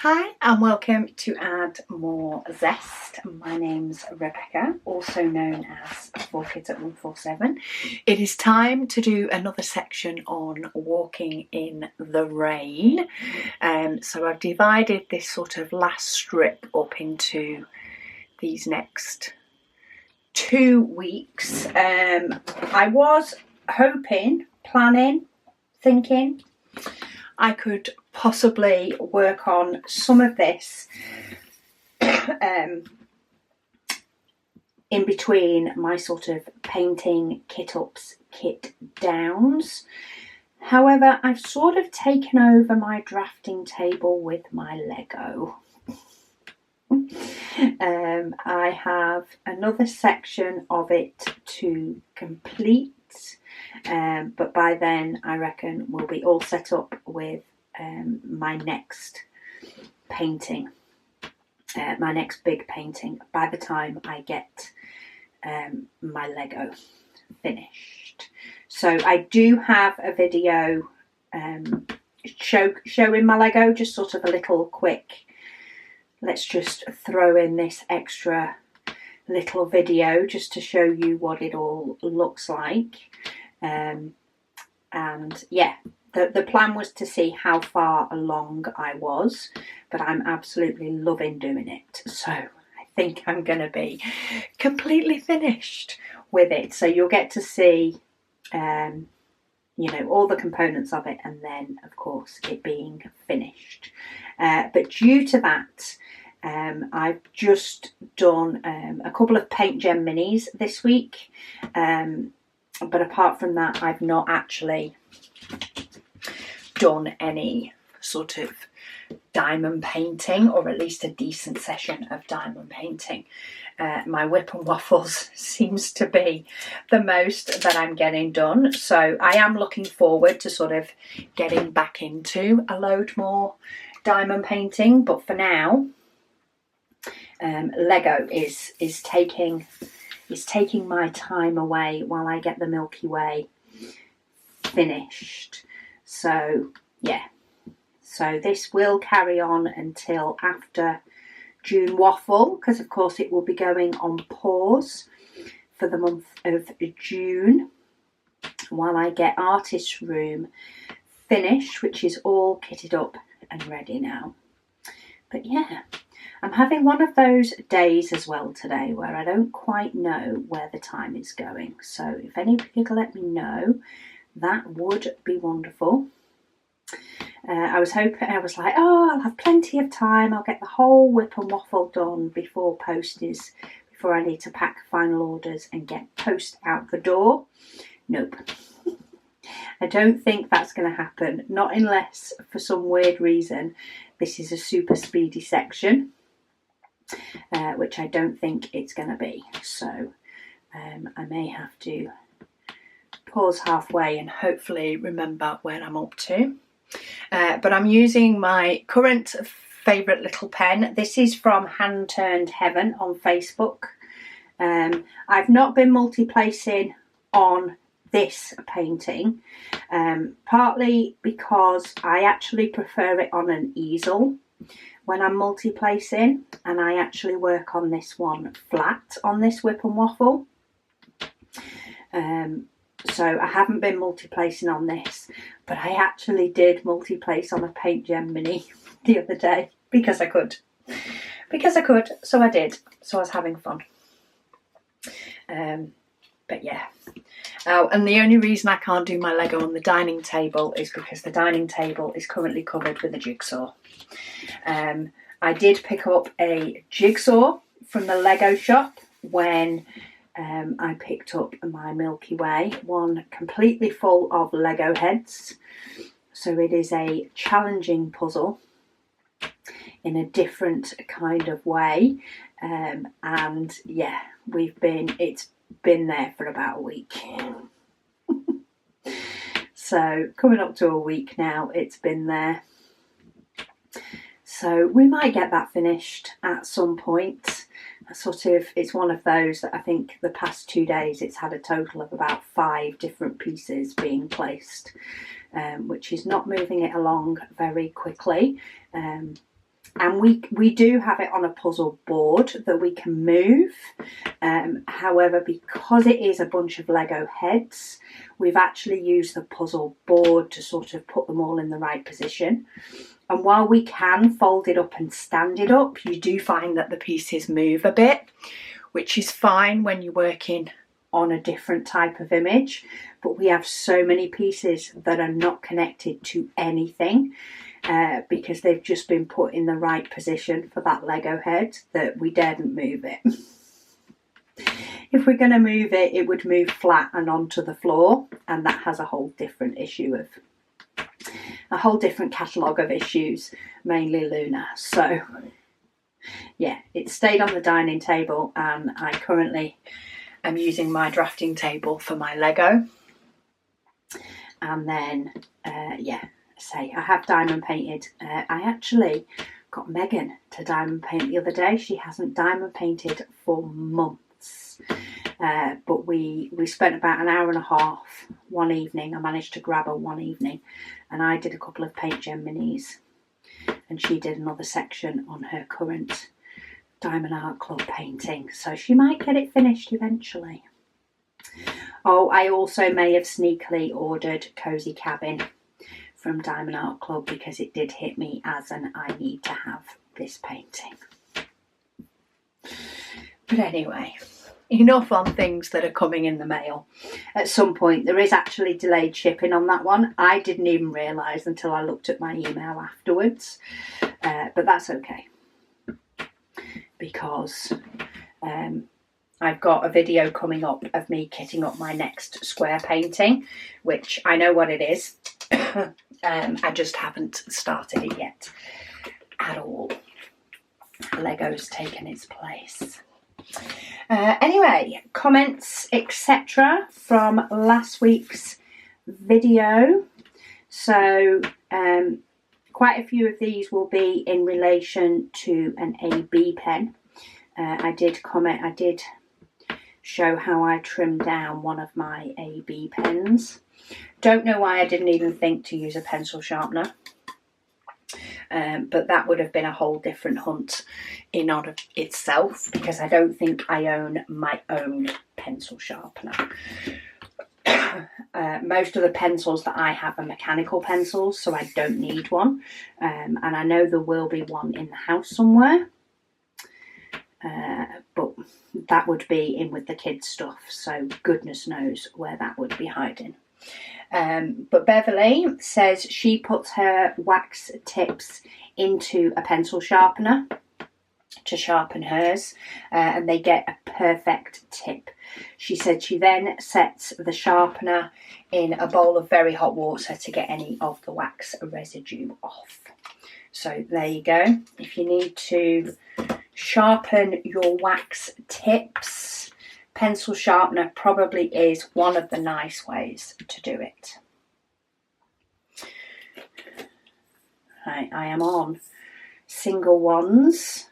Hi and welcome to Add More Zest. My name's Rebecca, also known as 4Kids at 147. It is time to do another section on walking in the rain. So I've divided this sort of last strip up into these next 2 weeks. I was hoping, planning, thinking I could possibly work on some of this in between my sort of painting kit ups, kit downs. However, I've sort of taken over my drafting table with my Lego. I have another section of it to complete. But by then I reckon we'll be all set up with my next painting, my next big painting, by the time I get my Lego finished. So I do have a video showing my Lego, just sort of a little quick, let's just throw in this extra little video just to show you what it all looks like. And yeah, the plan was to see how far along I was, but I'm absolutely loving doing it. So I think I'm going to be completely finished with it. So you'll get to see, you know, all the components of it, and then of course it being finished. But due to that, I've just done a couple of Paint Gem minis this week. But apart from that, I've not actually done any sort of diamond painting, or at least a decent session of diamond painting. My WIP and Waffles seems to be the most that I'm getting done. So I am looking forward to sort of getting back into a load more diamond painting. But for now, Lego is taking my time away while I get the Milky Way finished. So yeah, so this will carry on until after June Waffle, because of course it will be going on pause for the month of June while I get Artist's Room finished, which is all kitted up and ready now. But yeah, I'm having one of those days as well today where I don't quite know where the time is going. So if anybody could let me know, that would be wonderful. I was like, oh, I'll have plenty of time. I'll get the whole WIP and Waffle done before I need to pack final orders and get post out the door. Nope. I don't think that's going to happen. Not unless, for some weird reason, this is a super speedy section. Which I don't think it's going to be. So I may have to pause halfway and hopefully remember where I'm up to. But I'm using my current favourite little pen. This is from Hand Turned Heaven on Facebook. I've not been multi-placing on this painting, partly because I actually prefer it on an easel when I'm multi-placing, and I actually work on this one flat on this WIP and Waffle. So I haven't been multi-placing on this, but I actually did multi-place on a Paint Gem mini the other day because I could. So I did. So I was having fun. But yeah. Oh, and the only reason I can't do my Lego on the dining table is because the dining table is currently covered with a jigsaw. I did pick up a jigsaw from the Lego shop when I picked up my Milky Way, one completely full of Lego heads. So it is a challenging puzzle in a different kind of way. And yeah, it's been there for about a week. So coming up to a week now, it's been there. So we might get that finished at some point. It's one of those that I think the past 2 days it's had a total of about 5 different pieces being placed, which is not moving it along very quickly. And we do have it on a puzzle board that we can move. However, because it is a bunch of Lego heads, we've actually used the puzzle board to sort of put them all in the right position. And while we can fold it up and stand it up, you do find that the pieces move a bit, which is fine when you're working on a different type of image. But we have so many pieces that are not connected to anything because they've just been put in the right position for that Lego head that we daren't move it. If we're going to move it, it would move flat and onto the floor, and that has a whole different issue of a whole different catalogue of issues, mainly Luna. So yeah, it stayed on the dining table, and I currently am using my drafting table for my Lego. And then yeah, I have diamond painted. I actually got Megan to diamond paint the other day. She hasn't diamond painted for months. But we spent about an hour and a half one evening. I managed to grab her one evening, and I did a couple of paint gem minis, and she did another section on her current Diamond Art Club painting, so she might get it finished eventually. Oh, I also may have sneakily ordered Cozy Cabin from Diamond Art Club because it did hit me as an I need to have this painting. But anyway, enough on things that are coming in the mail. At some point, there is actually delayed shipping on that one. I didn't even realise until I looked at my email afterwards, but that's okay, because I've got a video coming up of me kitting up my next square painting, which I know what it is. I just haven't started it yet at all. Lego's taken its place. Anyway, comments, etc. from last week's video. So quite a few of these will be in relation to an AB pen. I did comment, I did show how I trimmed down one of my AB pens. Don't know why I didn't even think to use a pencil sharpener. But that would have been a whole different hunt in and of itself, because I don't think I own my own pencil sharpener. Most of the pencils that I have are mechanical pencils, so I don't need one. And I know there will be one in the house somewhere. But that would be in with the kids' stuff, so goodness knows where that would be hiding. But Beverly says she puts her wax tips into a pencil sharpener to sharpen hers, and they get a perfect tip. She said she then sets the sharpener in a bowl of very hot water to get any of the wax residue off. So there you go. If you need to sharpen your wax tips, pencil sharpener probably is one of the nice ways to do it. Right, I am on single ones.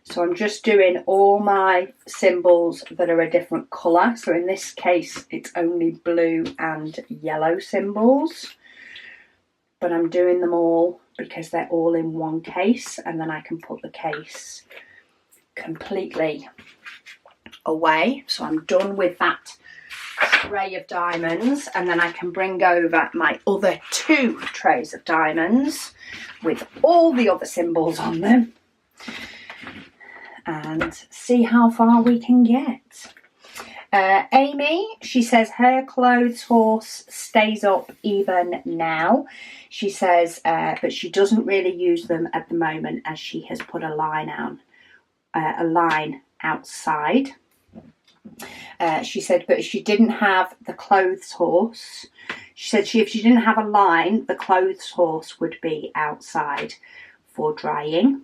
So I'm just doing all my symbols that are a different colour. So in this case, it's only blue and yellow symbols. But I'm doing them all because they're all in one case, and then I can put the case completely away. So I'm done with that tray of diamonds, and then I can bring over my other 2 trays of diamonds with all the other symbols on them and see how far we can get. Amy, she says her clothes horse stays up even now. She says, but she doesn't really use them at the moment as she has put a line outside. She said, but if she didn't have the clothes horse, she said if she didn't have a line, the clothes horse would be outside for drying.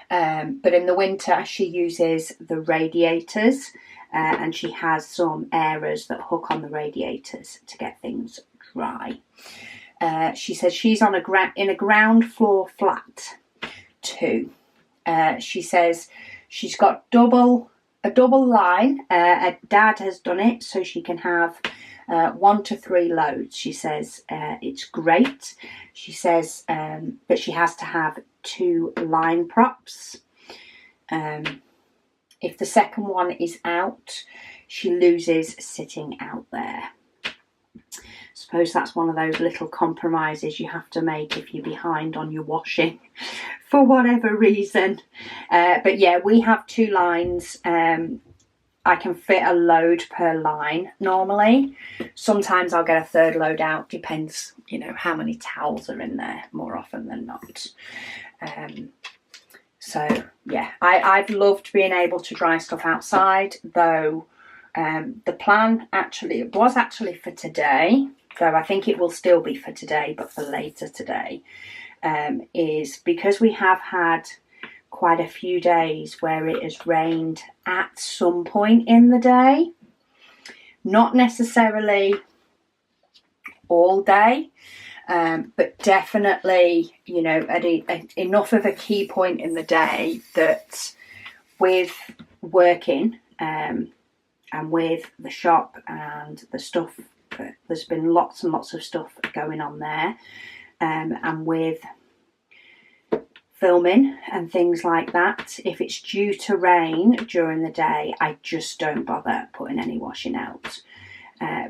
But in the winter, she uses the radiators, and she has some airers that hook on the radiators to get things dry. She says she's on in a ground floor flat too. She says she's got double a double line. Her dad has done it so she can have 1 to 3 loads. She says it's great. She says but she has to have 2 line props. If the second one is out, she loses sitting out there. Suppose that's one of those little compromises you have to make if you're behind on your washing for whatever reason. But yeah, we have 2 lines. I can fit a load per line normally. Sometimes I'll get a 3rd load out, depends, you know, how many towels are in there, more often than not. So yeah, I've loved being able to dry stuff outside, though the plan was actually for today, though I think it will still be for today, but for later today, is because we have had quite a few days where it has rained at some point in the day. Not necessarily all day, but definitely, you know, at enough of a key point in the day that with working and with the shop and the stuff, there's been lots and lots of stuff going on there, and with filming and things like that, if it's due to rain during the day, I just don't bother putting any washing out,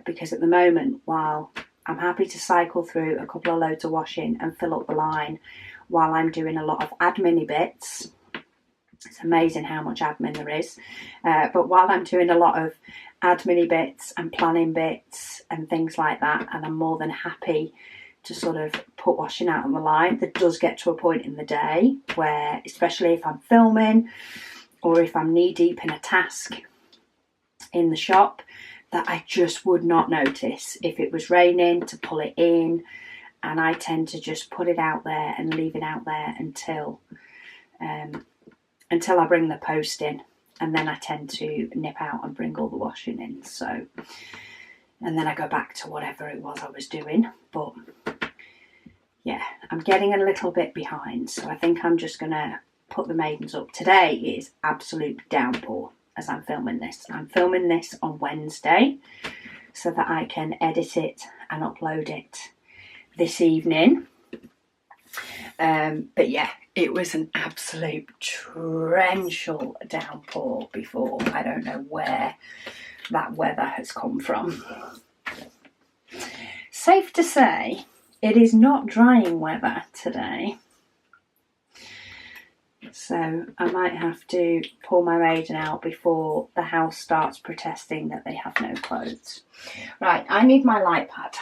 because at the moment, while I'm happy to cycle through a couple of loads of washing and fill up the line while I'm doing a lot of admin bits. It's amazing how much admin there is, but while I'm doing a lot of admin bits and planning bits and things like that, and I'm more than happy to sort of put washing out on the line, there does get to a point in the day where, especially if I'm filming or if I'm knee deep in a task in the shop, that I just would not notice if it was raining to pull it in, and I tend to just put it out there and leave it out there until I bring the post in, and then I tend to nip out and bring all the washing in. So, and then I go back to whatever it was I was doing. But yeah, I'm getting a little bit behind, so I think I'm just gonna put the maidens up. Today is absolute downpour as I'm filming this. I'm filming this on Wednesday so that I can edit it and upload it this evening. But yeah, it was an absolute torrential downpour before. I don't know where that weather has come from. Safe to say, it is not drying weather today. So I might have to pull my maiden out before the house starts protesting that they have no clothes. Right, I need my light pad.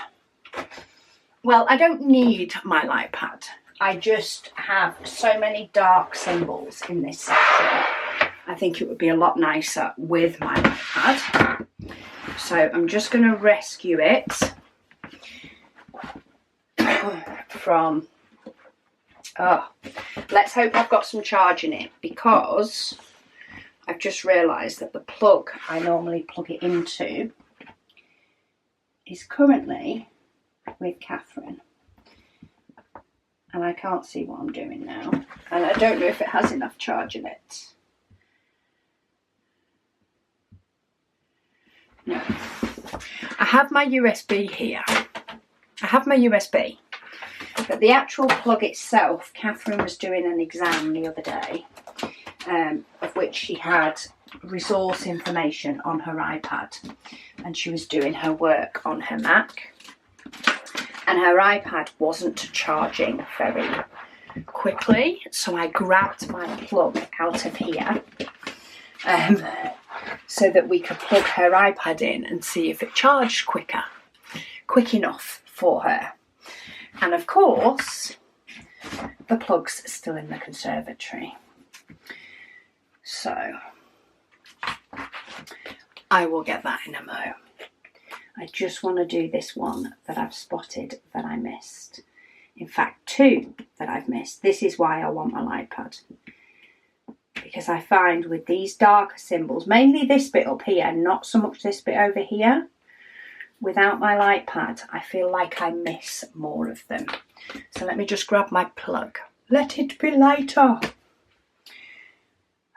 Well, I don't need my light pad. I just have so many dark symbols in this section. I think it would be a lot nicer with my light pad. So I'm just going to rescue it from... Oh, let's hope I've got some charge in it, because I've just realised that the plug I normally plug it into is currently with Catherine, and I can't see what I'm doing now, and I don't know if it has enough charge in it. No. I have my USB here. I have my USB. But the actual plug itself, Catherine was doing an exam the other day, of which she had resource information on her iPad, and she was doing her work on her Mac, and her iPad wasn't charging very quickly, so I grabbed my plug out of here so that we could plug her iPad in and see if it charged quick enough for her. And of course, the plug's still in the conservatory. So I will get that in a mo. I just want to do this one that I've spotted that I missed. In fact, 2 that I've missed. This is why I want my light pad. Because I find with these darker symbols, mainly this bit up here, not so much this bit over here, without my light pad, I feel like I miss more of them. So let me just grab my plug. Let it be lighter.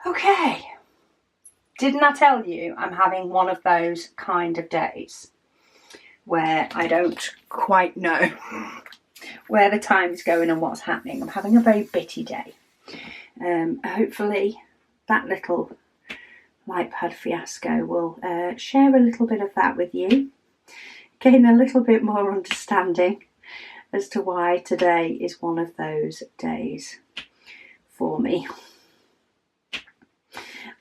Okay. Didn't I tell you I'm having one of those kind of days where I don't quite know where the time's going and what's happening? I'm having a very bitty day. Hopefully that little light pad fiasco will share a little bit of that with you, gain a little bit more understanding as to why today is one of those days for me.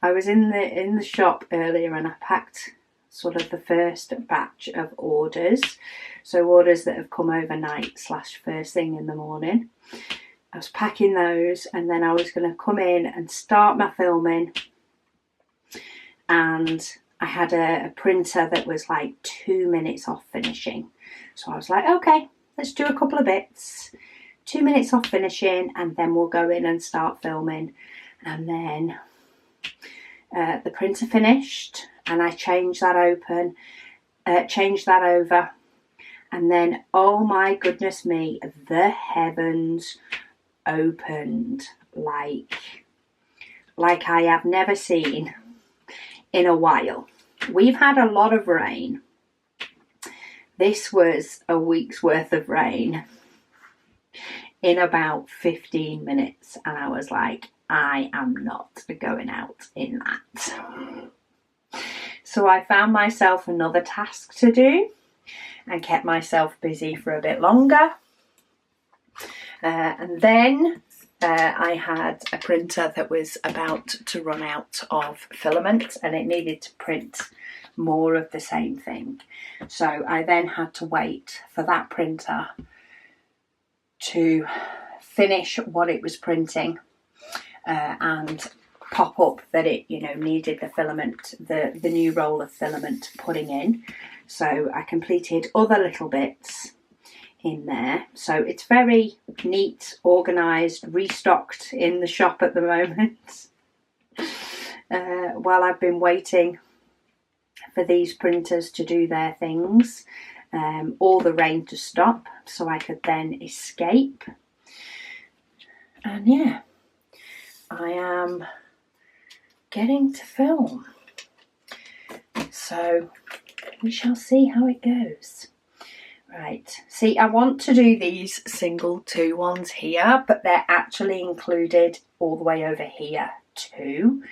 I was in the shop earlier and I packed sort of the first batch of orders, so orders that have come overnight / first thing in the morning. I was packing those and then I was going to come in and start my filming, and I had a printer that was like 2 minutes off finishing. So I was like, okay, let's do a couple of bits, 2 minutes off finishing, and then we'll go in and start filming. And then the printer finished and I changed that over, and then, oh my goodness me, the heavens opened like I have never seen in a while. We've had a lot of rain. This was a week's worth of rain in about 15 minutes, and I was like, I am not going out in that. So I found myself another task to do and kept myself busy for a bit longer. And then I had a printer that was about to run out of filament and it needed to print more of the same thing. So I then had to wait for that printer to finish what it was printing and pop up that it, you know, needed the filament, the new roll of filament putting in. So I completed other little bits in there. So it's very neat, organised, restocked in the shop at the moment. While I've been waiting for these printers to do their things, all the rain to stop so I could then escape. And yeah, I am getting to film. So we shall see how it goes. Right, see, I want to do these single 2 ones here, but they're actually included all the way over here too.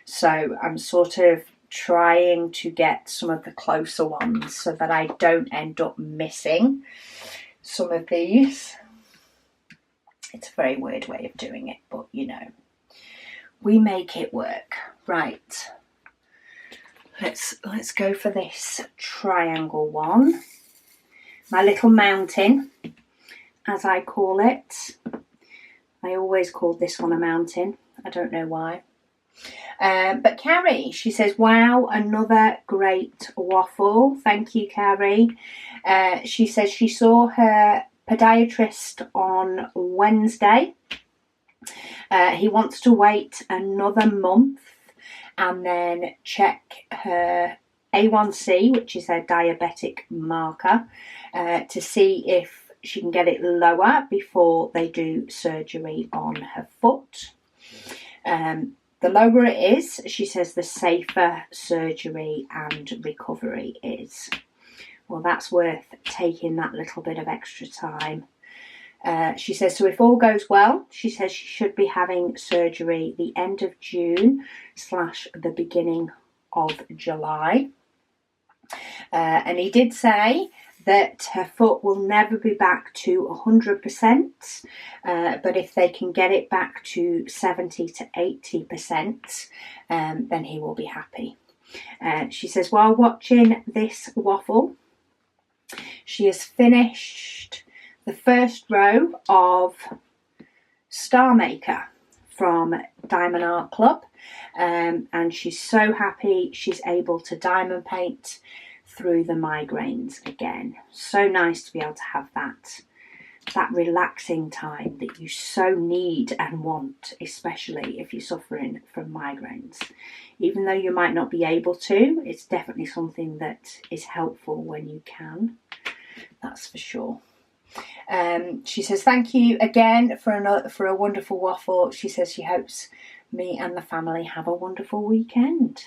So I'm sort of trying to get some of the closer ones so that I don't end up missing some of these. It's a very weird way of doing it, but you know, we make it work. Right, let's go for this triangle one. My little mountain, as I call it. I always called this one a mountain. I don't know why. But Carrie, she says, wow, another great waffle. Thank you, Carrie. She says she saw her podiatrist on Wednesday. He wants to wait another month and then check her A1C, which is her diabetic marker, to see if she can get it lower before they do surgery on her foot. The lower it is, she says, the safer surgery and recovery is. Well, that's worth taking that little bit of extra time. She says, so if all goes well, she says she should be having surgery the end of June / the beginning of July. And he did say that her foot will never be back to 100%, but if they can get it back to 70 to 80%, then he will be happy. She says, while watching this waffle, she has finished the first row of Star Maker from Diamond Art Club, and she's so happy she's able to diamond paint through the migraines again. So nice to be able to have that relaxing time that you so need and want, especially if you're suffering from migraines. Even though you might not be able to, it's definitely something that is helpful when you can. That's for sure. She says, thank you again for a wonderful waffle. She says she hopes me and the family have a wonderful weekend.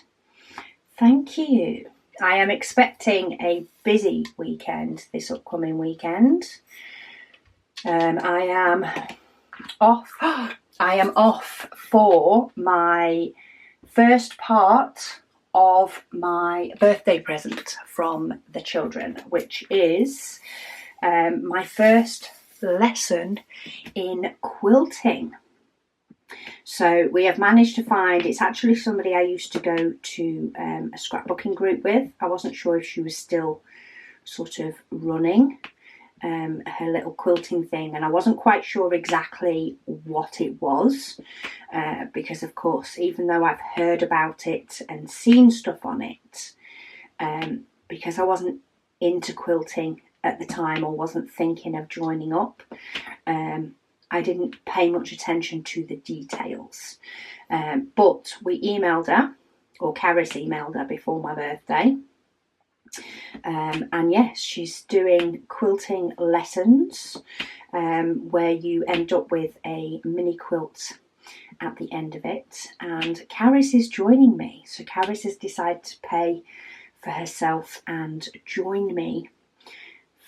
Thank you. I am expecting a busy weekend this upcoming weekend. I am off for my first part of my birthday present from the children, which is my first lesson in quilting. So we have managed to find, it's actually somebody I used to go to a scrapbooking group with. I wasn't sure if she was still sort of running her little quilting thing, and I wasn't quite sure exactly what it was because of course, even though I've heard about it and seen stuff on it, because I wasn't into quilting at the time or wasn't thinking of joining up, I didn't pay much attention to the details. But we emailed her, or Caris emailed her before my birthday. And yes, she's doing quilting lessons where you end up with a mini quilt at the end of it. And Caris is joining me. So Caris has decided to pay for herself and join me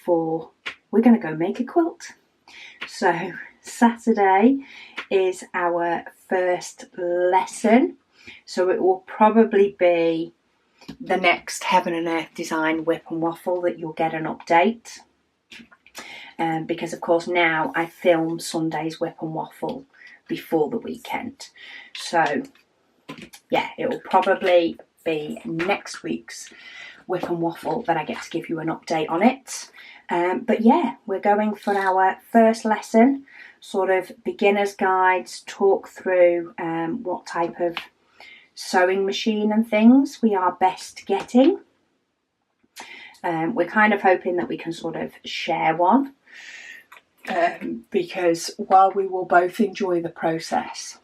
for, we're going to go make a quilt. So Saturday is our first lesson. So it will probably be the next Heaven and Earth Design WIP and Waffle that you'll get an update. Because of course now I film Sunday's WIP and Waffle before the weekend. So yeah, it will probably be next week's WIP and Waffle that I get to give you an update on it. But yeah, we're going for our first lesson, sort of beginner's guides, talk through what type of sewing machine and things we are best getting. We're kind of hoping that we can sort of share one because while we will both enjoy the process,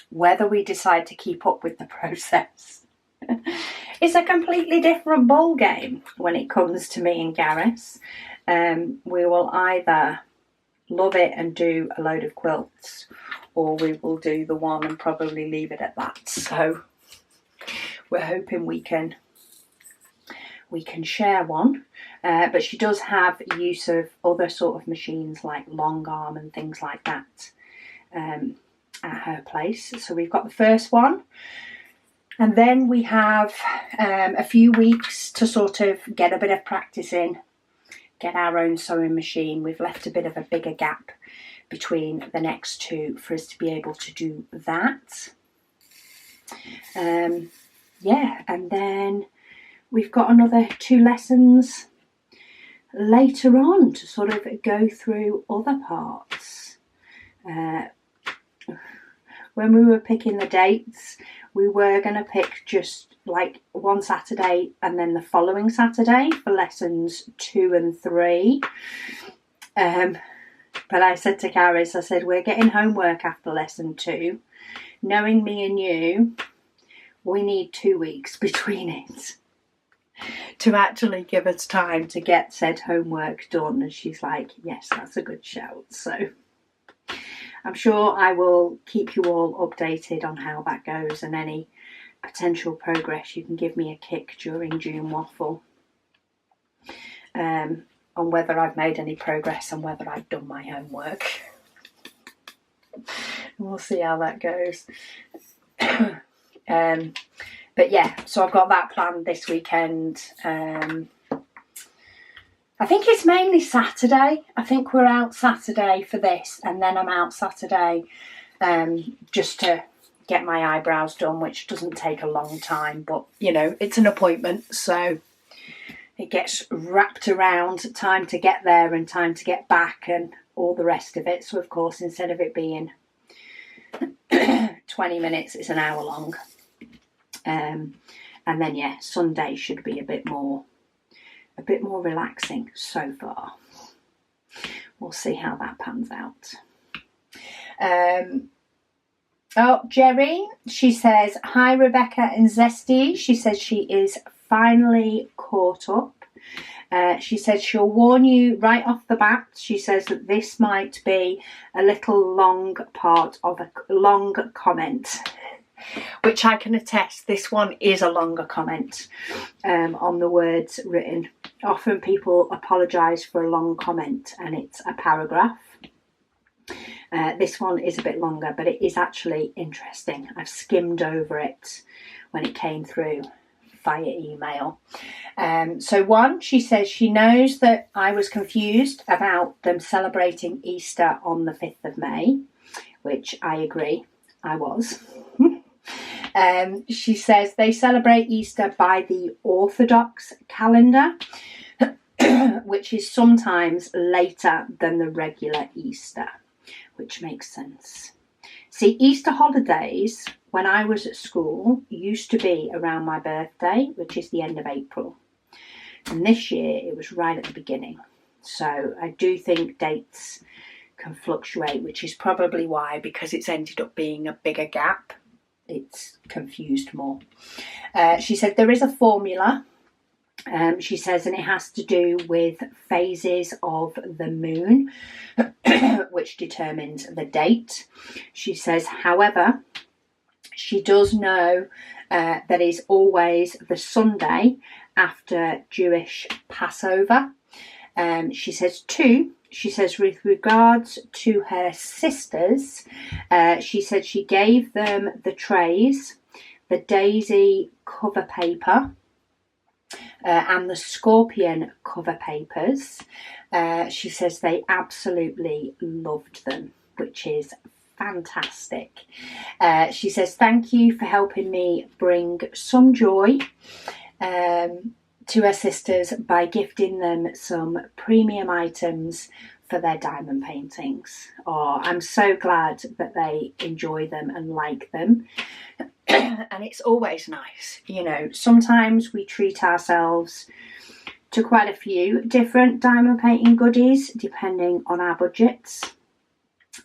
whether we decide to keep up with the process is a completely different ball game when it comes to me and Gareth. We will either love it and do a load of quilts, or we will do the one and probably leave it at that. So we're hoping we can share one, but she does have use of other sort of machines like long arm and things like that at her place. So we've got the first one, and then we have a few weeks to sort of get a bit of practice in, get our own sewing machine. We've left a bit of a bigger gap between the next two for us to be able to do that. Yeah, and then we've got another 2 lessons later on to sort of go through other parts. When we were picking the dates, we were going to pick just like one Saturday and then the following Saturday for lessons 2 and 3. But I said to Caris, I said, we're getting homework after lesson 2. Knowing me and you, we need 2 weeks between it to actually give us time to get said homework done. And she's like, yes, that's a good shout. So I'm sure I will keep you all updated on how that goes, and any potential progress. You can give me a kick during June Waffle on whether I've made any progress and whether I've done my homework. We'll see how that goes. But yeah, so I've got that planned this weekend. I think it's mainly Saturday. I think we're out Saturday for this, and then I'm out Saturday just to get my eyebrows done, which doesn't take a long time, but you know, it's an appointment, so it gets wrapped around time to get there and time to get back and all the rest of it. So of course, instead of it being 20 minutes, it's an hour long. And then yeah, Sunday should be a bit more relaxing so far. We'll see how that pans out. Oh, Jerry, she says, hi Rebecca and Zesty. She says she is finally caught up. She said she'll warn you right off the bat. She says that this might be a little long part of a long comment. which I can attest, this one is a longer comment on the words written. Often people apologise for a long comment and it's a paragraph. This one is a bit longer, but it is actually interesting. I've skimmed over it when it came through via email. So one, she says she knows that I was confused about them celebrating Easter on the 5th of May, which I agree, I was. She says they celebrate Easter by the Orthodox calendar, which is sometimes later than the regular Easter, which makes sense. See, Easter holidays, when I was at school, used to be around my birthday, which is the end of April. And this year, it was right at the beginning. So I do think dates can fluctuate, which is probably why, because it's ended up being a bigger gap, it's confused more. She said there is a formula. She says, and it has to do with phases of the moon, which determines the date. She says, however, she does know that is always the Sunday after Jewish Passover. She says, too, she says, with regards to her sisters, she said she gave them the trays, the daisy cover paper, and the scorpion cover papers. She says they absolutely loved them, which is fantastic. She says, thank you for helping me bring some joy to her sisters by gifting them some premium items for their diamond paintings. Oh, I'm so glad that they enjoy them and like them. And it's always nice, you know, sometimes we treat ourselves to quite a few different diamond painting goodies depending on our budgets.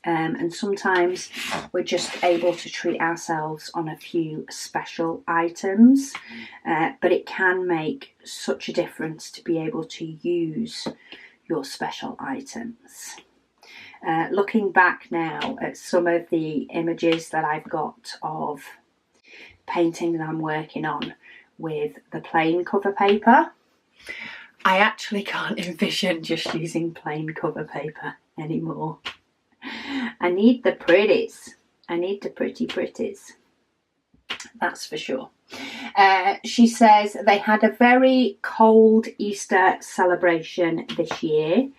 And sometimes we're just able to treat ourselves on a few special items, but it can make such a difference to be able to use your special items. Looking back now at some of the images that I've got of painting that I'm working on with the plain cover paper, I actually can't envision just using plain cover paper anymore. I need the pretties. I need the pretties. That's for sure. She says they had a very cold Easter celebration this year,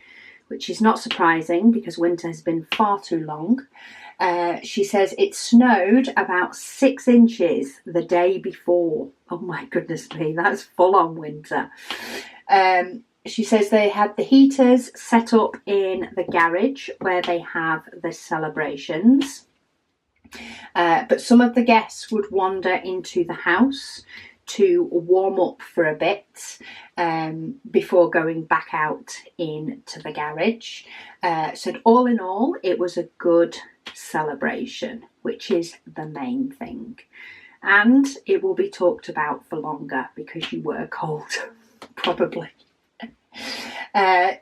which is not surprising because winter has been far too long. She says it snowed about 6 inches the day before. Oh my goodness me, that's full on winter. She says they had the heaters set up in the garage where they have the celebrations. But some of the guests would wander into the house to warm up for a bit before going back out into the garage. So all in all, it was a good celebration, which is the main thing. And it will be talked about for longer because you were cold, probably.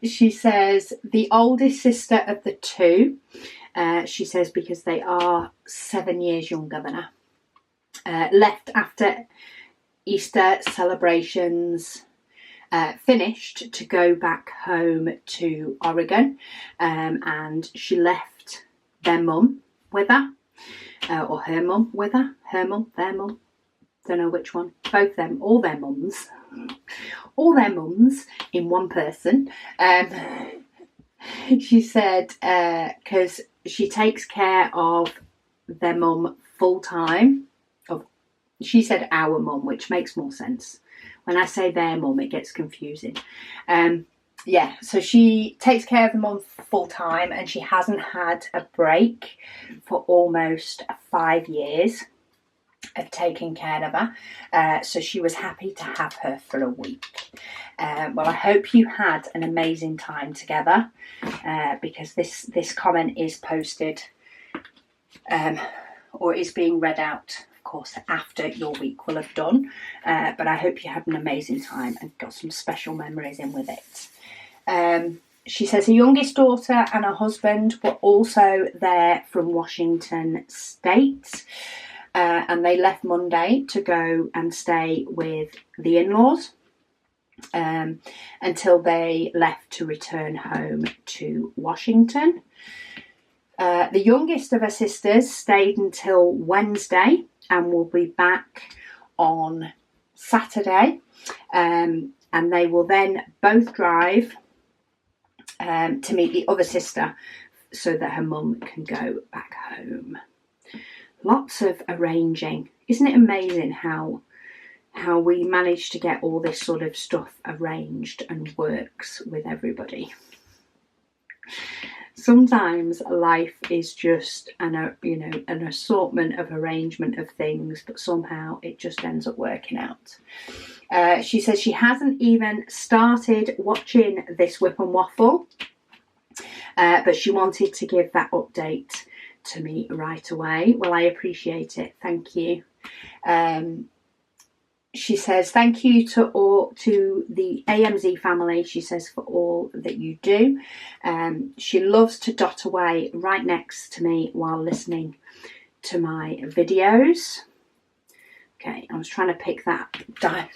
She says the oldest sister of the two, she says because they are 7 years younger than her, left after Easter celebrations finished to go back home to Oregon, and she left their mum with her, or her mum with her, their mum, don't know which one, both them, all their mums in one person. She said because she takes care of their mum full time. She said our mum, which makes more sense. When I say their mum, it gets confusing. Yeah, so she takes care of the mum full time and she hasn't had a break for almost 5 years of taking care of her. So she was happy to have her for a week. Well, I hope you had an amazing time together, because this comment is posted or is being read out, of course, after your week will have done. But I hope you had an amazing time and got some special memories in with it. She says her youngest daughter and her husband were also there from Washington State. and they left Monday to go and stay with the in-laws until they left to return home to Washington. The youngest of her sisters stayed until Wednesday and will be back on Saturday, and they will then both drive to meet the other sister so that her mum can go back home. Lots of arranging. Isn't it amazing how we manage to get all this sort of stuff arranged and works with everybody? Sometimes life is just an assortment of arrangement of things, but somehow it just ends up working out. She says she hasn't even started watching this WIP and Waffle, but she wanted to give that update to me right away. Well, I appreciate it. Thank you. She says, thank you to the AMZ family, she says, for all that you do. She loves to dot away right next to me while listening to my videos. Okay, I was trying to pick that,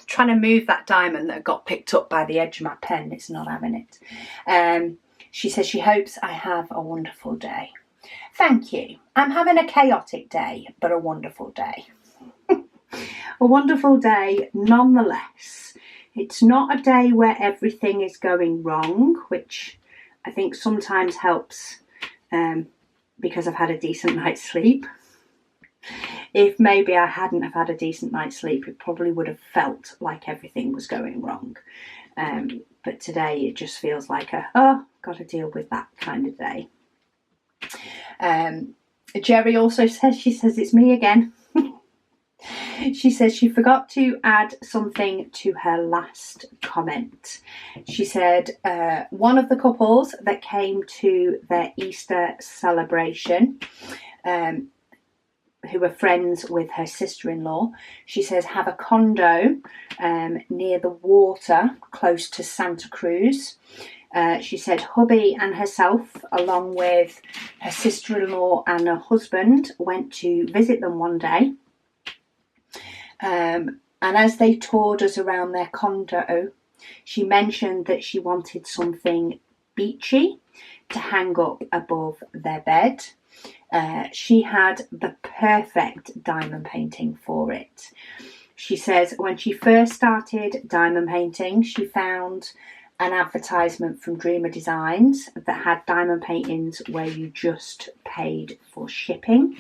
trying to move that diamond that got picked up by the edge of my pen. It's not having it. She says she hopes I have a wonderful day. Thank you. I'm having a chaotic day, but a wonderful day. A wonderful day nonetheless. It's not a day where everything is going wrong, which I think sometimes helps because I've had a decent night's sleep. If maybe I hadn't have had a decent night's sleep, it probably would have felt like everything was going wrong. But today it just feels like got to deal with that kind of day. Jerry also says, she says, it's me again. She says she forgot to add something to her last comment. She said one of the couples that came to their Easter celebration, who were friends with her sister-in-law, she says, have a condo near the water close to Santa Cruz. She said hubby and herself, along with her sister-in-law and her husband, went to visit them one day. And as they toured us around their condo, she mentioned that she wanted something beachy to hang up above their bed. She had the perfect diamond painting for it. She says when she first started diamond painting, she found an advertisement from Dreamer Designs that had diamond paintings where you just paid for shipping.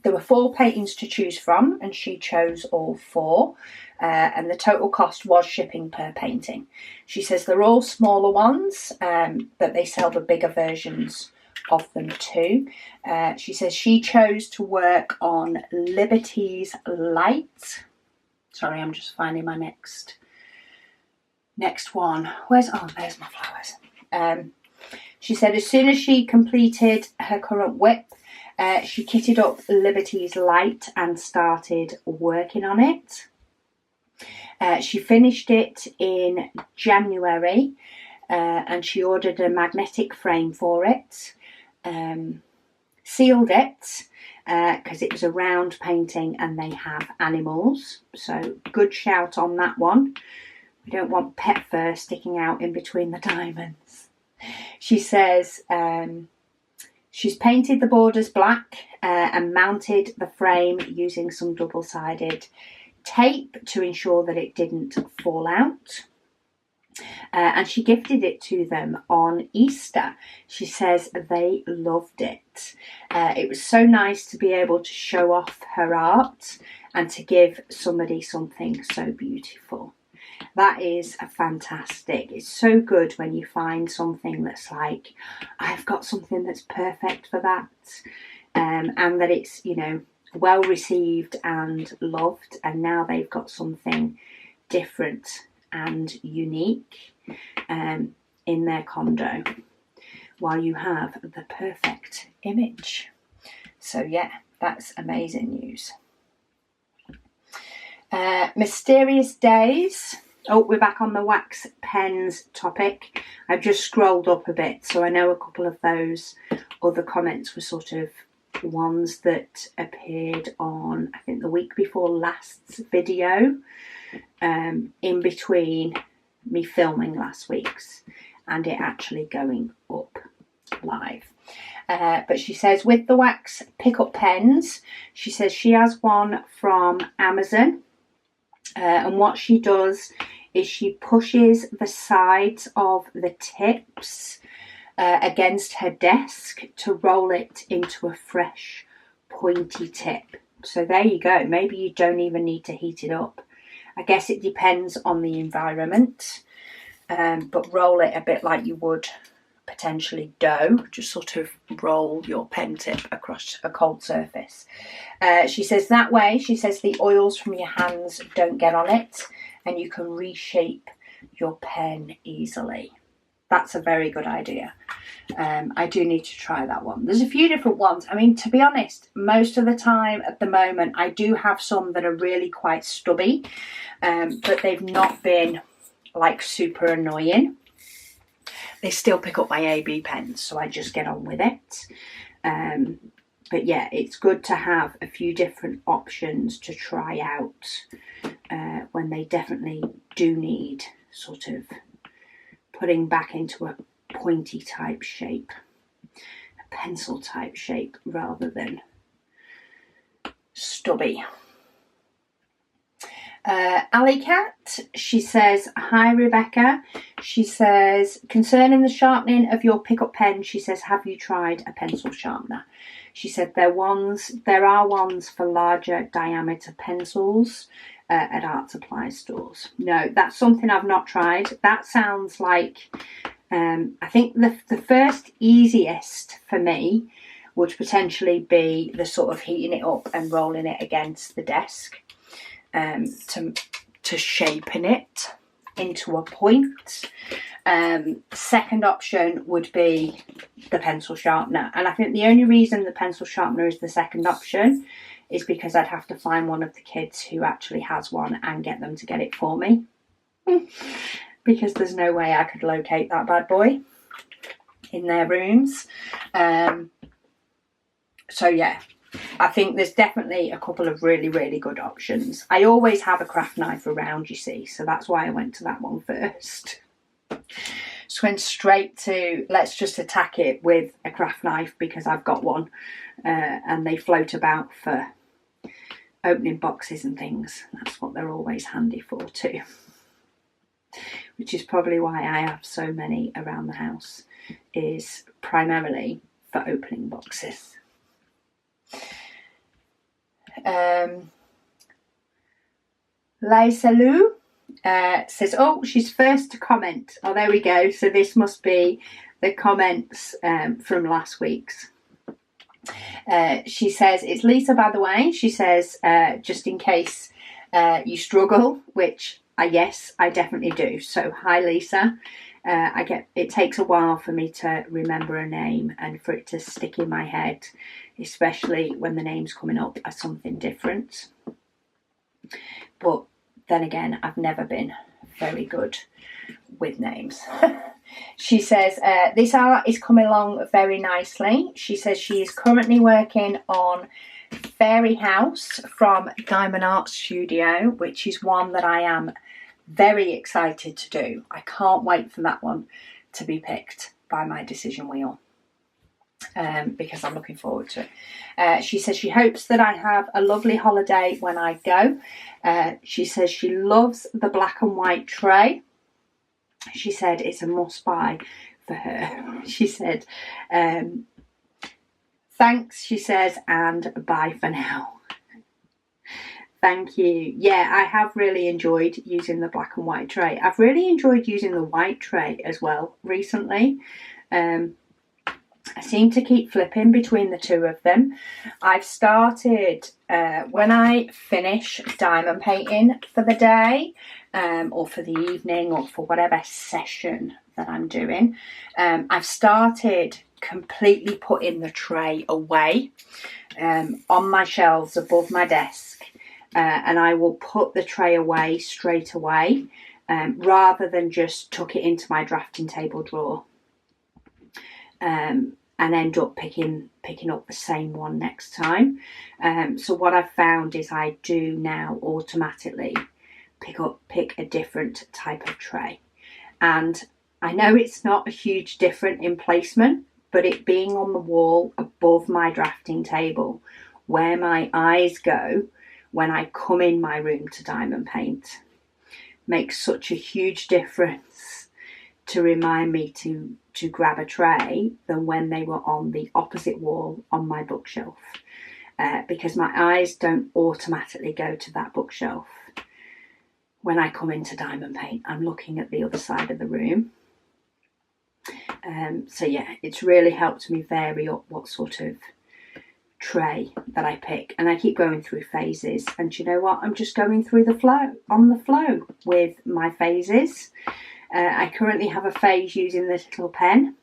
There were 4 paintings to choose from, and she chose all 4, and the total cost was shipping per painting. She says they're all smaller ones, but they sell the bigger versions of them too. She says she chose to work on Liberty's Light. Sorry, I'm just finding my next one. There's my flowers. She said as soon as she completed her current WIP, she kitted up Liberty's Light and started working on it. She finished it in January, and she ordered a magnetic frame for it, sealed it because it was a round painting and they have animals, so good shout on that one. We don't want pet fur sticking out in between the diamonds. She says she's painted the borders black and mounted the frame using some double-sided tape to ensure that it didn't fall out. And she gifted it to them on Easter. She says they loved it. It was so nice to be able to show off her art and to give somebody something so beautiful. That is fantastic. It's so good when you find something that's like, I've got something that's perfect for that, and that it's, well received and loved, and now they've got something different and unique in their condo while you have the perfect image. So yeah, that's amazing news. Mysterious Days. Oh, we're back on the wax pens topic. I've just scrolled up a bit, so I know a couple of those other comments were sort of ones that appeared on, I think, the week before last's video, in between me filming last week's and it actually going up live. But she says with the wax pick-up pens, she says she has one from Amazon, and what she does is she pushes the sides of the tips against her desk to roll it into a fresh pointy tip. So there you go. Maybe you don't even need to heat it up. I guess it depends on the environment, but roll it a bit like you would potentially dough. Just sort of roll your pen tip across a cold surface. She says that way, she says the oils from your hands don't get on it and you can reshape your pen easily. That's a very good idea. I do need to try that one. There's a few different ones. I mean, to be honest, most of the time at the moment, I do have some that are really quite stubby, but they've not been like super annoying. They still pick up my AB pens, so I just get on with it. But yeah, it's good to have a few different options to try out when they definitely do need sort of putting back into a pointy type shape, a pencil type shape rather than stubby. Alley Cat, she says, hi Rebecca. She says, concerning the sharpening of your pickup pen, she says, have you tried a pencil sharpener? She said there are ones for larger diameter pencils at art supply stores. No, that's something I've not tried. That sounds like, I think the first easiest for me would potentially be the sort of heating it up and rolling it against the desk. To shapen it into a point. Second option would be the pencil sharpener, and I think the only reason the pencil sharpener is the second option is because I'd have to find one of the kids who actually has one and get them to get it for me, because there's no way I could locate that bad boy in their rooms. So yeah, I think there's definitely a couple of really, really good options. I always have a craft knife around, you see, so that's why I went to that one first. Just went straight to, let's just attack it with a craft knife because I've got one, and they float about for opening boxes and things. That's what they're always handy for too. Which is probably why I have so many around the house, is primarily for opening boxes. Laisalu says, oh, she's first to comment. Oh, there we go. So this must be the comments from last week's. She says, it's Lisa, by the way. She says, just in case you struggle, which yes, I definitely do. So hi, Lisa. It takes a while for me to remember a name and for it to stick in my head, especially when the name's coming up as something different. But then again, I've never been very good with names. She says, this art is coming along very nicely. She says she is currently working on Fairy House from Diamond Art Studio, which is one that I am very excited to do. I can't wait for that one to be picked by my decision wheel, because I'm looking forward to it. She says she hopes that I have a lovely holiday when I go. She says she loves the black and white tray. She said it's a must buy for her. She said, thanks, she says, and bye for now. Thank you. Yeah, I have really enjoyed using the black and white tray. I've really enjoyed using the white tray as well recently. I seem to keep flipping between the two of them. I've started, when I finish diamond painting for the day, or for the evening, or for whatever session that I'm doing, I've started completely putting the tray away on my shelves above my desk, and I will put the tray away straight away, rather than just tuck it into my drafting table drawer. And and end up picking up the same one next time. So what I've found is I do now automatically pick a different type of tray. And I know it's not a huge difference in placement, but it being on the wall above my drafting table, where my eyes go when I come in my room to diamond paint, makes such a huge difference to remind me to grab a tray than when they were on the opposite wall on my bookshelf, because my eyes don't automatically go to that bookshelf when I come into diamond paint. I'm looking at the other side of the room. So yeah, it's really helped me vary up what sort of tray that I pick, and I keep going through phases. And you know what, I'm just going through the flow with my phases. I currently have a phase using this little pen,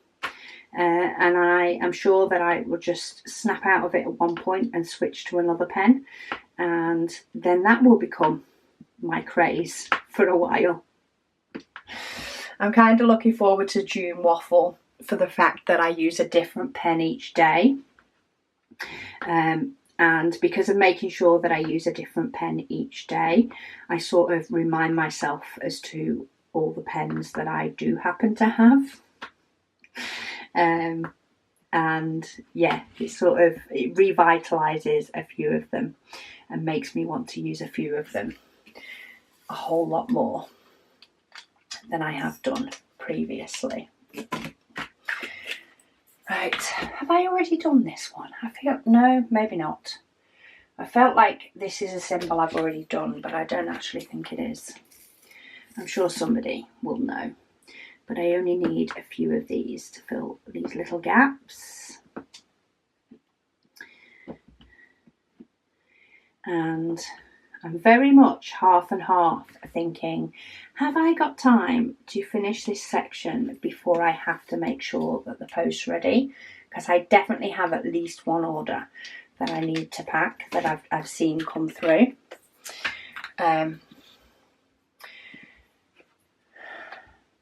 and I am sure that I will just snap out of it at one point and switch to another pen, and then that will become my craze for a while. I'm kind of looking forward to June Waffle for the fact that I use a different pen each day. And because of making sure that I use a different pen each day, I sort of remind myself as to all the pens that I do happen to have. And yeah, it revitalizes a few of them and makes me want to use a few of them a whole lot more than I have done previously. Right, have I already done this one? I feel, no, maybe not. I felt like this is a symbol I've already done, but I don't actually think it is. I'm sure somebody will know. But I only need a few of these to fill these little gaps. And I'm very much half and half thinking, have I got time to finish this section before I have to make sure that the post's ready? Because I definitely have at least one order that I need to pack that I've seen come through.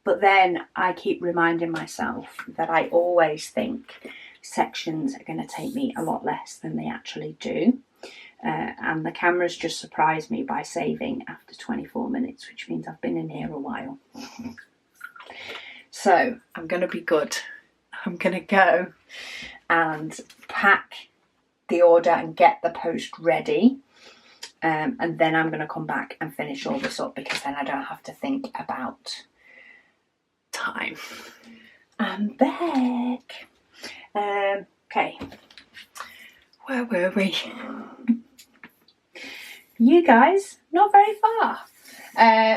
But then I keep reminding myself that I always think sections are going to take me a lot less than they actually do. And the cameras just surprised me by saving after 24 minutes, which means I've been in here a while. So I'm going to be good. I'm going to go and pack the order and get the post ready. And then I'm going to come back and finish all this up, because then I don't have to think about time. I'm back. Okay. Where were we? You guys, not very far.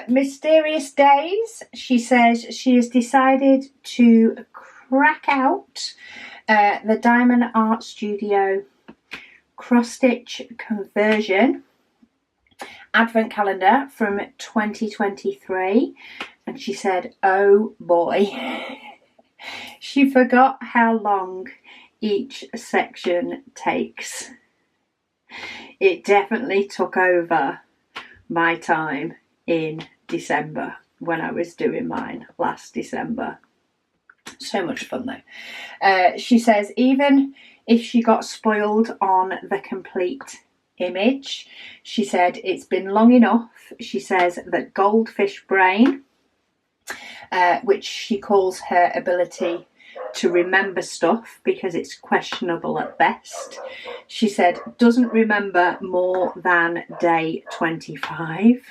Mysterious Days, she says she has decided to crack out the Diamond Art Studio cross stitch conversion advent calendar from 2023, and she said, oh boy, she forgot how long each section takes. It definitely took over my time in December when I was doing mine last December. So much fun though. She says even if she got spoiled on the complete image, she said it's been long enough. She says that goldfish brain, which she calls her ability to remember stuff because it's questionable at best, she said doesn't remember more than day 25.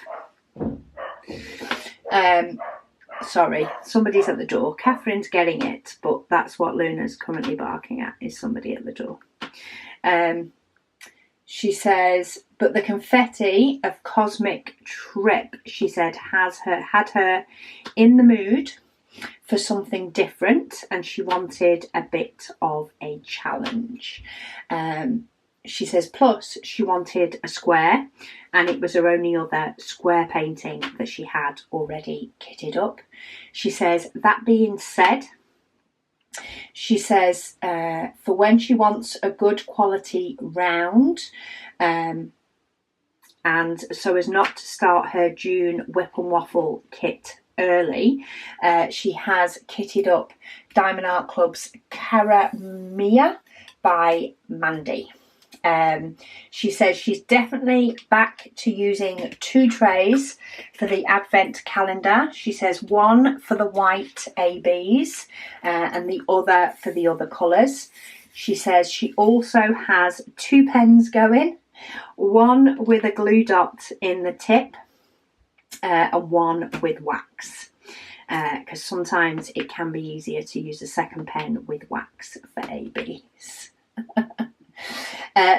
Sorry, somebody's at the door. Catherine's getting it, but that's what Luna's currently barking at, is somebody at the door. She says, but the confetti of Cosmic Trip, she said, had her in the mood for something different, and she wanted a bit of a challenge. She says, plus she wanted a square, and it was her only other square painting that she had already kitted up. She says, that being said, she says for when she wants a good quality round, and so as not to start her June WIP and Waffle kit early, she has kitted up Diamond Art Club's Cara Mia by Mandy. She says she's definitely back to using 2 trays for the advent calendar. She says one for the white ABs and the other for the other colours. She says she also has 2 pens going, one with a glue dot in the tip and one with wax, because sometimes it can be easier to use a second pen with wax for ABs.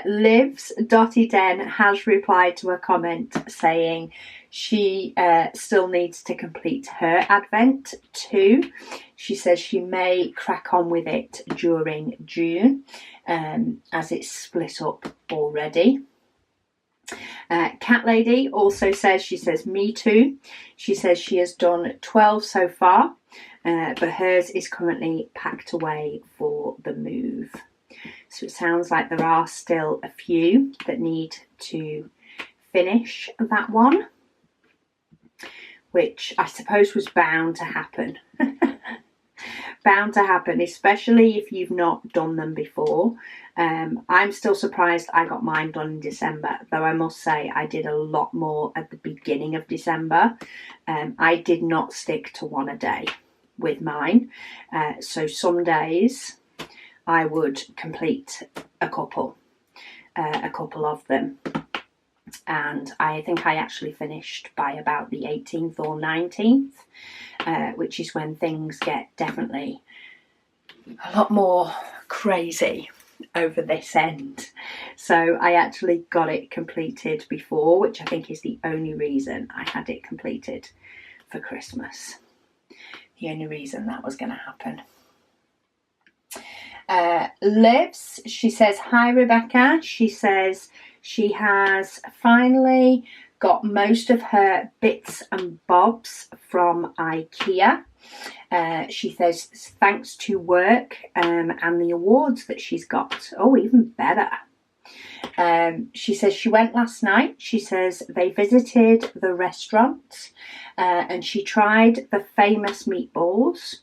Liv's Dotty Den has replied to a comment saying she still needs to complete her advent too. She says she may crack on with it during June as it's split up already. Cat Lady also says, she says, me too. She says she has done 12 so far, but hers is currently packed away for the move. So it sounds like there are still a few that need to finish that one, which I suppose was bound to happen. Bound to happen, especially if you've not done them before. I'm still surprised I got mine done in December, though I must say I did a lot more at the beginning of December. I did not stick to one a day with mine, so some days I would complete a couple of them, and I think I actually finished by about the 18th or 19th, which is when things get definitely a lot more crazy over this end. So I actually got it completed before, which I think is the only reason I had it completed for Christmas. The only reason that was going to happen. Livs, she says, hi Rebecca. She says she has finally got most of her bits and bobs from IKEA. She says thanks to work and the awards that she's got. Oh, even better. She says she went last night. She says they visited the restaurant and she tried the famous meatballs,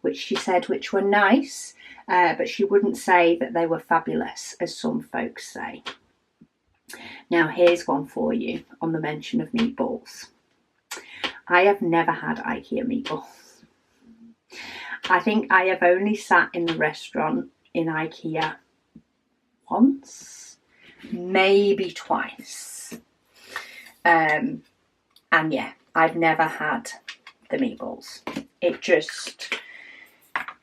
which she said which were nice, but she wouldn't say that they were fabulous, as some folks say. Now here's one for you on the mention of meatballs. I have never had IKEA meatballs. I think I have only sat in the restaurant in IKEA once, maybe twice. And yeah, I've never had the meatballs.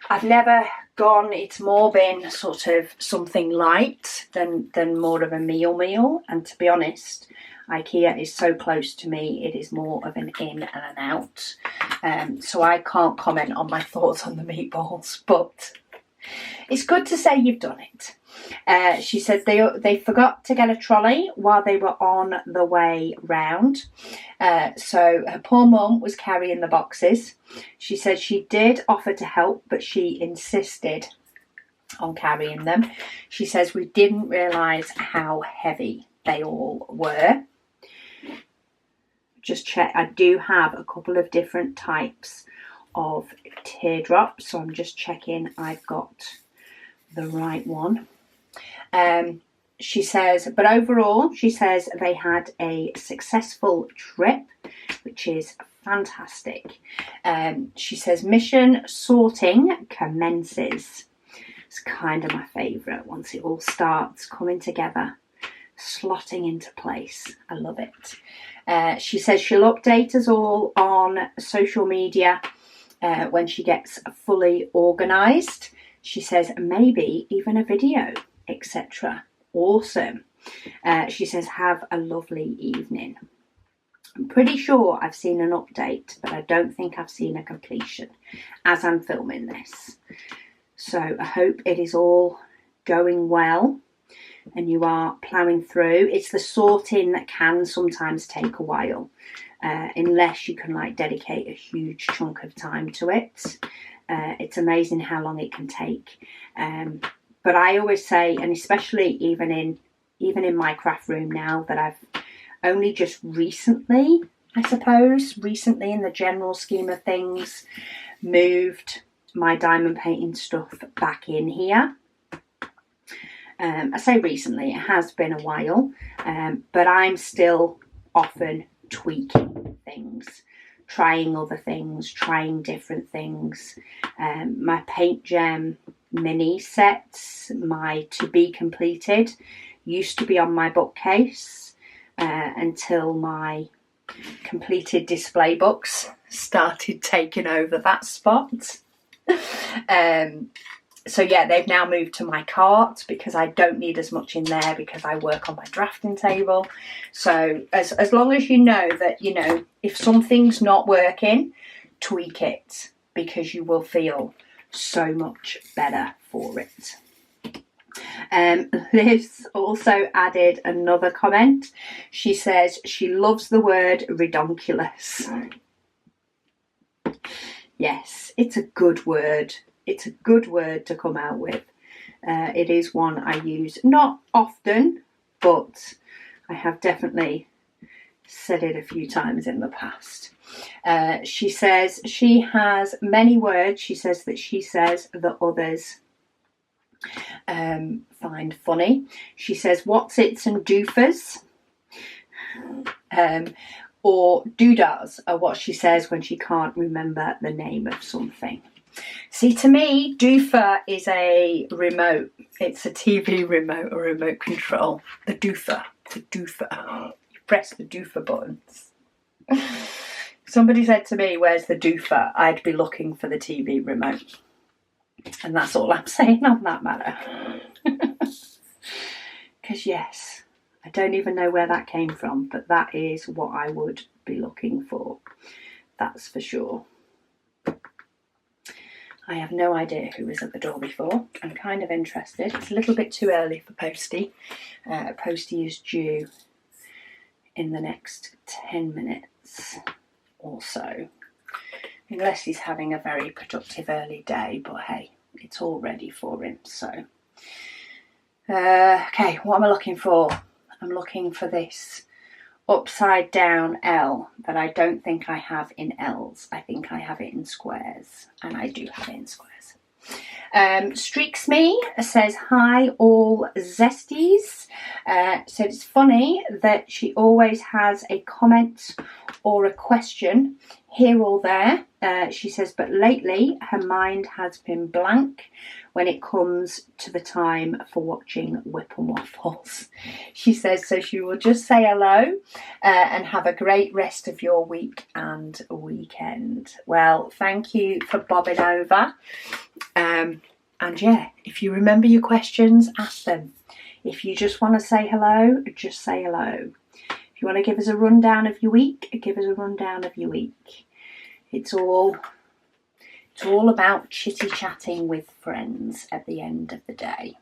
I've never gone, it's more been sort of something light than more of a meal. And to be honest, IKEA is so close to me, it is more of an in and an out. So I can't comment on my thoughts on the meatballs, but it's good to say you've done it. She said they forgot to get a trolley while they were on the way round. So her poor mum was carrying the boxes. She said she did offer to help, but she insisted on carrying them. She says we didn't realise how heavy they all were. Just check, I do have a couple of different types of teardrops, so I'm just checking I've got the right one. She says, but overall, she says they had a successful trip, which is fantastic. She says mission sorting commences. It's kind of my favourite once it all starts coming together, slotting into place. I love it. She says she'll update us all on social media when she gets fully organised. She says maybe even a video, etc. Awesome. She says have a lovely evening. I'm pretty sure I've seen an update, but I don't think I've seen a completion as I'm filming this. So I hope it is all going well and you are ploughing through. It's the sorting that can sometimes take a while, unless you can like dedicate a huge chunk of time to it. It's amazing how long it can take. But I always say, and especially even in my craft room now that I've only just recently I suppose, recently in the general scheme of things. Moved my diamond painting stuff back in here. I say recently, it has been a while, but I'm still often tweaking things, trying other things, trying different things. My Paint Gem mini sets, my to be completed, used to be on my bookcase until my completed display books started taking over that spot. So yeah, they've now moved to my cart because I don't need as much in there because I work on my drafting table. So as long as you know that, you know, if something's not working, tweak it because you will feel so much better for it. Liz also added another comment. She says she loves the word redonkulous. Yes, it's a good word. It's a good word to come out with. It is one I use not often, but I have definitely said it a few times in the past. She says she has many words. She says that others find funny. She says what's its and doofers. Or doodahs are what she says when she can't remember the name of something. See, to me, doofer is a remote. It's a TV remote or remote control. The doofer. You press the doofer buttons. Somebody said to me, where's the doofer? I'd be looking for the TV remote. And that's all I'm saying on that matter. Because yes, I don't even know where that came from, but that is what I would be looking for. That's for sure. I have no idea who was at the door before. I'm kind of interested. It's a little bit too early for Posty. Posty is due in the next 10 minutes or so. Unless he's having a very productive early day, but hey, it's all ready for him, so. Okay, what am I looking for? I'm looking for this upside down L that I don't think I have in L's. I think I have it in squares, and I do have it in squares. Streaks Me says, hi all zesties. So it's funny that she always has a comment or a question here or there. She says, but lately her mind has been blank when it comes to the time for watching WIP and Waffles. She says, so she will just say hello and have a great rest of your week and weekend. Well, thank you for bobbing over. And yeah, if you remember your questions, ask them. If you just want to say hello, just say hello. If you want to give us a rundown of your week, give us a rundown of your week. It's all about chitty chatting with friends at the end of the day.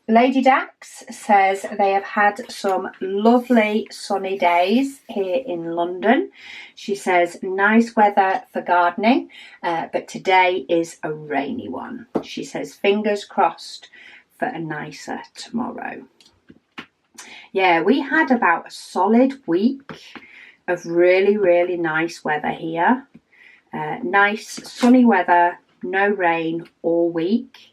Lady Dax says they have had some lovely sunny days here in London. She says nice weather for gardening, but today is a rainy one. She says fingers crossed for a nicer tomorrow. Yeah, we had about a solid week of really, really nice weather here. Nice sunny weather, no rain all week.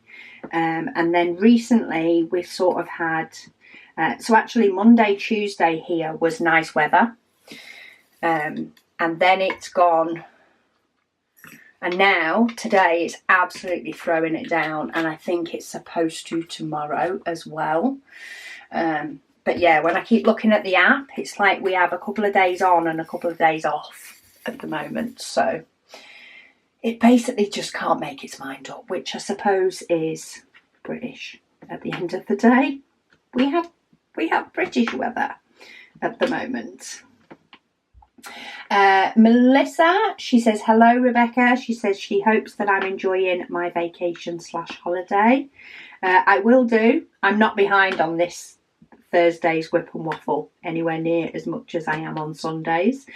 And then recently we sort of had, so actually Monday, Tuesday here was nice weather. And then it's gone. And now today it's absolutely throwing it down. And I think it's supposed to tomorrow as well. But yeah, when I keep looking at the app, it's like we have a couple of days on and a couple of days off at the moment. So it basically just can't make its mind up, which I suppose is British at the end of the day. We have British weather at the moment. Melissa, she says, hello, Rebecca. She says she hopes that I'm enjoying my vacation/holiday. I will do. I'm not behind on this Thursday's WIP and Waffle anywhere near as much as I am on Sundays.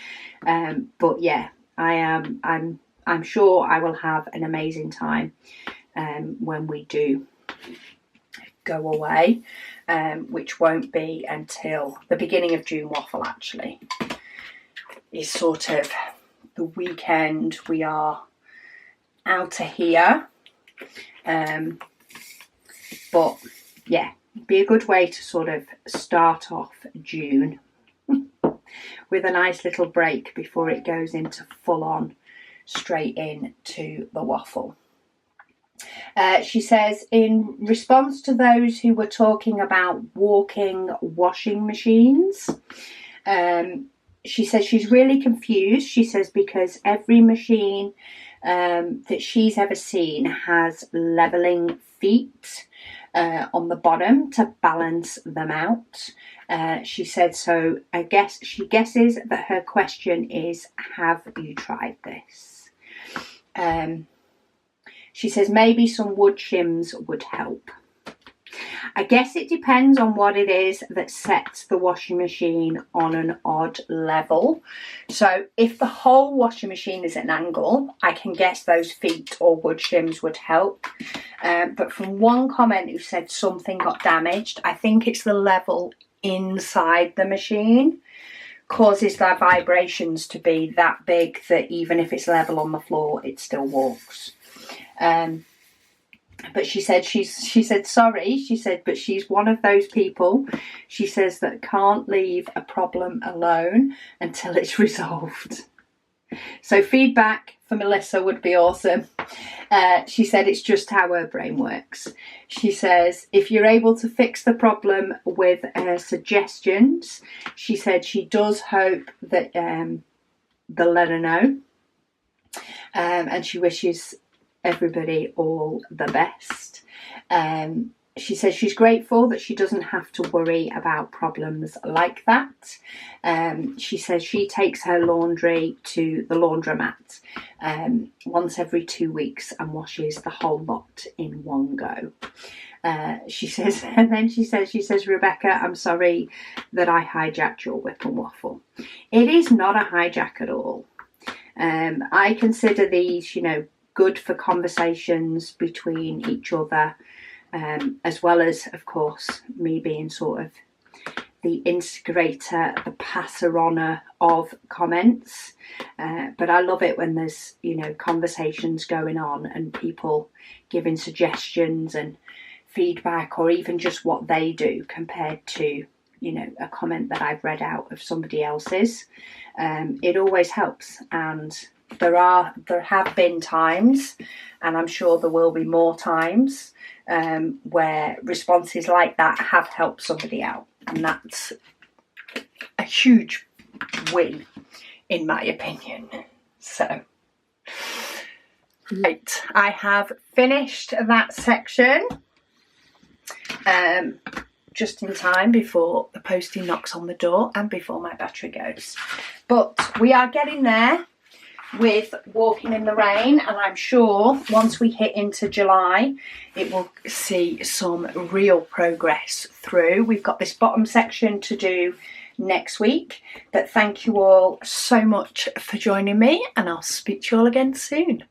But yeah, I'm sure I will have an amazing time when we do go away, which won't be until the beginning of June. Waffle actually is sort of the weekend we are out of here. But yeah, be a good way to sort of start off June with a nice little break before it goes into full on straight into the waffle. She says, in response to those who were talking about walking washing machines, she says she's really confused. She says because every machine that she's ever seen has levelling feet on the bottom to balance them out. She said, so I guess she guesses that her question is, have you tried this? She says maybe some wood shims would help. I guess it depends on what it is that sets the washing machine on an odd level. So if the whole washing machine is at an angle, I can guess those feet or wood shims would help. But from one comment who said something got damaged, I think it's the level inside the machine causes their vibrations to be that big that even if it's level on the floor, it still walks. But she said she said sorry. She said, but she's one of those people, she says, that can't leave a problem alone until it's resolved. So feedback for Melissa would be awesome. She said it's just how her brain works. She says if you're able to fix the problem with her suggestions, she said she does hope that they'll let her know. And she wishes everybody all the best. She says she's grateful that she doesn't have to worry about problems like that. She says she takes her laundry to the laundromat once every 2 weeks and washes the whole lot in one go. She says, and then she says, Rebecca, I'm sorry that I hijacked your WIP and Waffle. It is not a hijack at all. I consider these, good for conversations between each other, as well as, of course, me being sort of the instigator, the passer-oner of comments. But I love it when there's, conversations going on and people giving suggestions and feedback, or even just what they do compared to, a comment that I've read out of somebody else's. It always helps, and there have been times, and I'm sure there will be more times, where responses like that have helped somebody out, and that's a huge win in my opinion. So right, I have finished that section just in time before the postie knocks on the door and before my battery goes. But we are getting there with Walking in the Rain, and I'm sure once we hit into July it will see some real progress through. We've got this bottom section to do next week, but thank you all so much for joining me, and I'll speak to you all again soon.